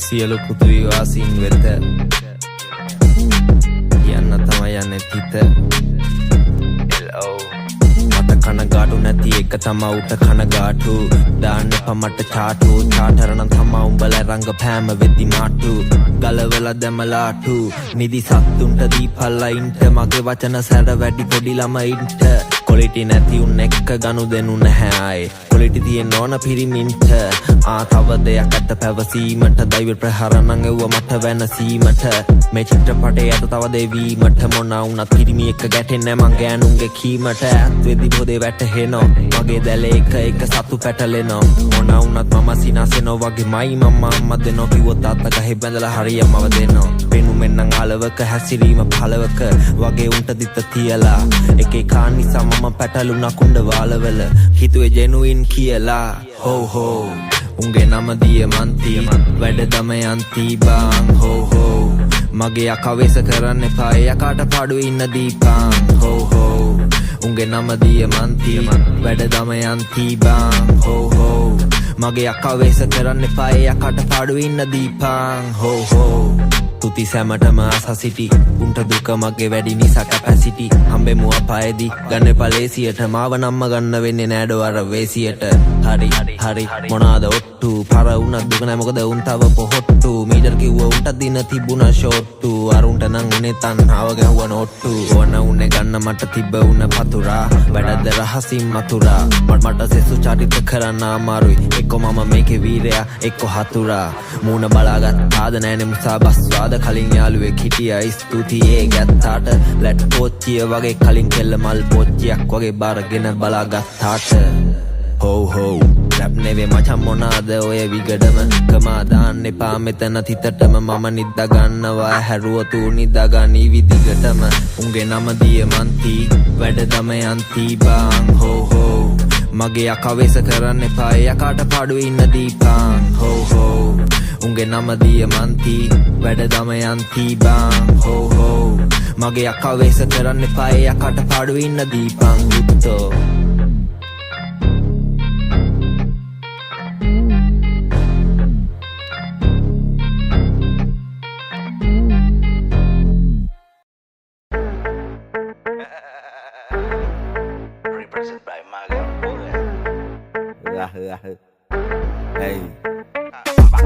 සියලු පුදුයි වාසීන් වෙත යන්න තමයි යන්නේ තිත මට කනගාටු නැති එක තමා උට කනගාටු දාන්න පමට චාටු චාටරනම් තමා උඹලා රංග පෑම වෙද්දි මාටු ගලවලා දැමලාටු නිදි සත්තුන්ට දීපල්ලයින්ට මගේ වචන සැර වැඩි පොඩි ළමයින්ට කොලිටි නැති උන් එක්ක ගනු දෙනු නැහැ ආයේ කොලිටි තියෙන ඕන පිරිමින්ට තව දෙයක් ඇත්ත පැවසීමට දෛව ප්‍රහාරණන් එව්ව මට වෙනසීමට මේ චිත්‍රපටයේ ඇත තව දෙවීමට මොනා වුණත් පිරිමි එක්ක ගැටෙන්නේ මං ගෑනුන්ගේ කීමට ඇත් වෙදි පොදේ වැටහෙනෝ මගේ දැලේ එක සතු පැටලෙනෝ මොනා වුණත් මම සිනාසෙනෝ වගේමයි මම අම්මා දෙනෝ කිව්වොත් තාත්තා ගහේ බැඳලා හරියමව දෙනෝ පෙනුමෙන් නම් ආලවක හැසිරීම පළවක වගේ උන්ට දිත්ත තියලා එකේ කා නිසා මම පැටලුණා කුණ්ඩ වාලවල හිතුවේ ජෙනුයින් කියලා හෝ හෝ උන්ගේ නම දියමන්ති වැඩ දමයන්ති බං හෝ හෝ මගේ අකවේස කරන්න එපා යකාට පාඩු ඉන්න දීපං හෝ හෝ උන්ගේ නම දියමන්ති වැඩ දමයන්ති බං හෝ හෝ මගේ අකවේස කරන්න එපා යකාට පාඩු ඉන්න දීපං හෝ හෝ තුති සැමටම ආස සිටි උන්ට දුක මගේ වැඩි නිසා කැපැසිටි හම්බෙමු අපායේදී ගන්න පලේසියට මාව නම්ම ගන්න වෙන්නේ නෑඩෝ අර වේසියට හරි හරි මොනාද ඔට්ටු පර උනත් දුක නෑ මොකද උන් තව පොහොට්ටු මීටර් කිව්ව උන්ට දින තිබුණා ෂෝට්ටු අරුන්ට නම් උනේ තන්හාව ගැහුව නෝට්ටු ඕන උන්නේ ගන්න මට තිබ්බ උන පතුරා වැඩද රහසින් මතුරා මට සෙසු චරිත කරන්න අමාරුයි එක්ක මම මේකේ වීරයා එක්ක හතුරා මූණ බලාගත් ආද නෑනේ මුසා බස්වා කලින් යාළුවෙක් හිටියා ස්තුතියේ ගැත්තාට ලැට් පෝච්චිය වගේ කලින් කෙල්ල මල් පෝච්චියක් වගේ බාරගෙන බලාගත්තාට හෝ හෝ රැප් නෙවේ මචං මොනාද ඔය විගඩම කමා දාන්න එපා මෙතන තිතටම මම නිද්දා ගන්නවා හැරුවතු නිදාගනි විදිගටම උන්ගේ නම දියමන්ති වැඩ දමයන්ති බං හෝ හෝ මගේ අකවේස කරන්න එපා යකාට පාඩු ඉන්න දීපං හෝ හෝ උන්ගේ නම දියමන්ති වැඩ දමයන්ති බං හෝ හෝ මගේ අකවේස කරන්න එපා යකාට පාඩු ඉන්න දීපං උත්තෝ Represented by Maga. Hey.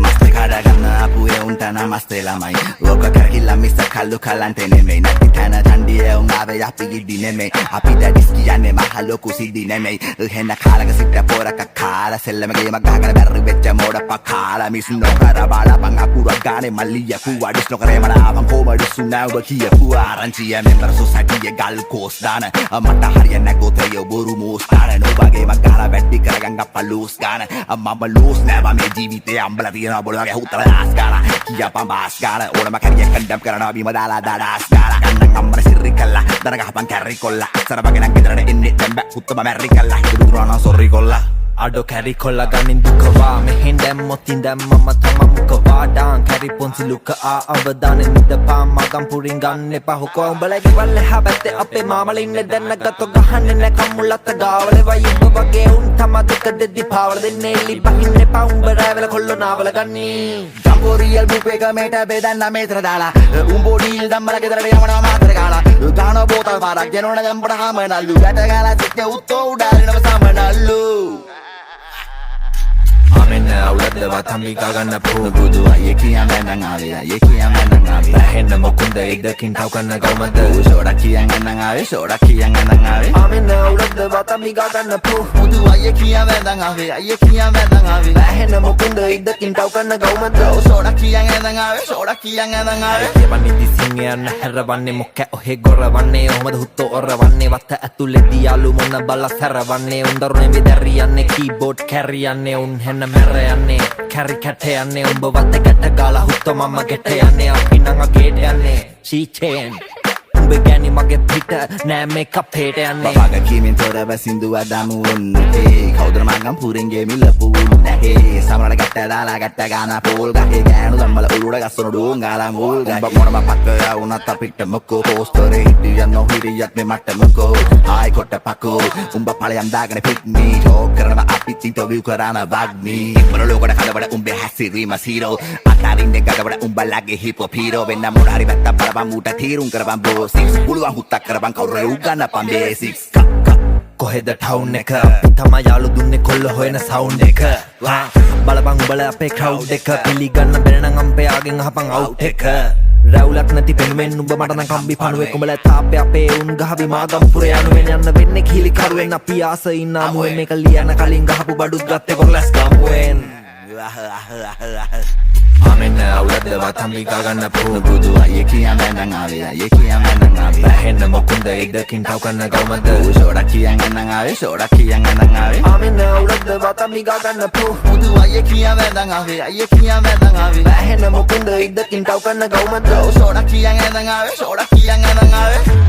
Masti kadagana apuye untana masti lamai Loka karhilla mista kallu kalante nemei Natti tana tandiye ungaave yapi giddi nemei Api dadis kiyanne maha loku siddi nemei Henna kaalaga sitta poraka kaala Sellama geema gahagana berri veccha moda pakala Misu nokara bala panga pura gane malliya kuwa Dis nokare manavan koma disu nauba kiya kuwa Aranciya member society gal kos dana Mata hariyanna gotheyo boru moos dana Noba geema gala veddi karaganga palus gana Mama loos neva me ජීවිතේ අම්බලා තියෙනවා බොලගේ හුත්තල දාස් ගාලා කියා පම්බාස් ගාලා ඕනම කරියක් කණ්ඩම් කරනවා බීම දාලා දාස් ගාලා ගන්න අම්මර සිරි කල්ලා දර ගහපන් කැරි කොල්ලා අස්සර වගේ නම් ගෙදරට එන්නේ දැන් බෑ හුත්තම මැරි කල්ලා ඉදුරුනා සොරි කොල්ලා අඩෝ කැරි කොල්ලා ගනින් දුකවා මෙහෙන් දැම්මොත් ඉඳන් මම තම මුකවා ඩාන් කැරි පොන්සි ලුක අවදානෙ නිදපා මගම් පුරින් ගන්න එපා හොකෝ උඹලගේ වල්ලේ හැබැත්තේ අපේ මාමලා ඉන්නේ දැන් නැගතෝ ගහන්නේ නැ කම්මුලත් ගාවලේ වයි උඹ වගේ උන් තම දෙක දෙදි පාවල දෙන්නේ එලි බහින්න එපා උඹ රැවල කොල්ලෝ නාවල ගන්නේ ජම්බෝ රියල් බුපේක මේට බෙදන්න මේතර දාලා උඹෝ ඩීල් දම්මලා ගෙදරට යවනවා මාතර ගාලා ගාන බෝතල් පාරක් ගෙනෝන දම්බඩ හැමනල්ලු වැට ගාලා සික්ක උත්තෝ උඩාරිනව සමනල්ලු Amena ulada watami kagana po Budu ayeki amena ngave ayeki amena ngave Lahena mokunda idakin taukana gaumada Sora kiyangana ngave sora kiyangana ngave Amena ulada watami kagana po Budu ayeki amena ngave ayeki amena ngave Lahena mokunda idakin taukana gaumada Sora kiyangana ngave sora kiyangana ngave Kevani disingeyan herravanne mokke ohe goravanne Omad hutto oravanne watta ඇතුලේදී යාළු මොන බල සරවන්නේ උන්දරුනේ විදරියන්නේ keyboard carryයන්නේ උන් හැන මැර යන්නේ කැරි කැට යන්නේ උඹ වත්ත ගැට ගාලා හුත්ත මම ගෙට යන්නේ අපි නම් අගේට යන්නේ she chain උඹ ගැනි මගේ පිට නෑ මේක අපේට යන්නේ බබග කීමෙන් තොරව සින්දුව දාමු උන්නේ කවුදර මංගම් පුරින්ගේ මිලපු නැහැ සමරල ගැට දාලා ගැට ගාන පෝල් ගහේ ගෑනු ධම්මල උරුඩ ගස්සන ඩෝංගාලා මූල් ගහ උඹ මොනම පක්කය වුණත් අපිට මොකෝ පෝස්ටරේ හිටියන් නොහිරියත් මේ මට මොකෝ ආයි කොට පකෝ උඹ ඵලයන් දාගෙන පිට්නි ටෝක් කරනවා අපි ඉන්ටර්විව් කරන වග්නි මොන ලෝකඩ කඩවඩ උඹේ හැසිරීම සීරෝ අතාරි අලින්නේ ගඩවල උඹලගේ හිපෝ පීරෝ වෙන්න මොන හරි වැත්ත බලපන් මූට තීරුම් කරපන් බෝසික්ස් පුළුවන් හුත්තක් කරපන් කවුරු උගන්නපන් බේසික්ස් කොහෙද ටවුන් එක අපි තමයි යාළු දුන්නේ කොල්ල හොයන සවුන්ඩ් එක බලපන් උඹල අපේ ක්‍රවුඩ් එක පිළිගන්න බැරි නම් අම්පයාගෙන් අහපන් අවුට් එක රැවුලක් නැති පෙනුමෙන් උඹ මට නම් කම්බි පණුවෙක් උඹල තාප්පේ අපේ උන් ගහවි මාගම්පුර යනුවෙන් යන්න වෙන්නේ කිලි කරුවෙන් අපි ආසයින් ආමුවෙන් මේක ලියන කලින් ගහපු බඩුත් ගත්තේ කොල්ලස් ගම්වෙන් Amen now, let the vatami gagana poo බුදු අයියේ කියන් වැඳන් ආවේ අයියේ කියන් වැඳන් ආවේ බැහෙන්න මොකුන්ද ඉදකින් ටව් කරන ගවමද ෂෝඩක් කියන් වැඳන් ආවේ ෂෝඩක් කියන් වැඳන් ආවේ Amen now, let the vatami gagana poo බුදු අයියේ කියන් වැඳන් ආවේ අයියේ කියන් වැඳන් ආවේ බැහෙන්න මොකුන්ද ඉදකින් ටව් කරන ගවමද ෂෝඩක් කියන් වැඳන් ආවේ ෂෝඩක් කියන් වැඳන් ආවේ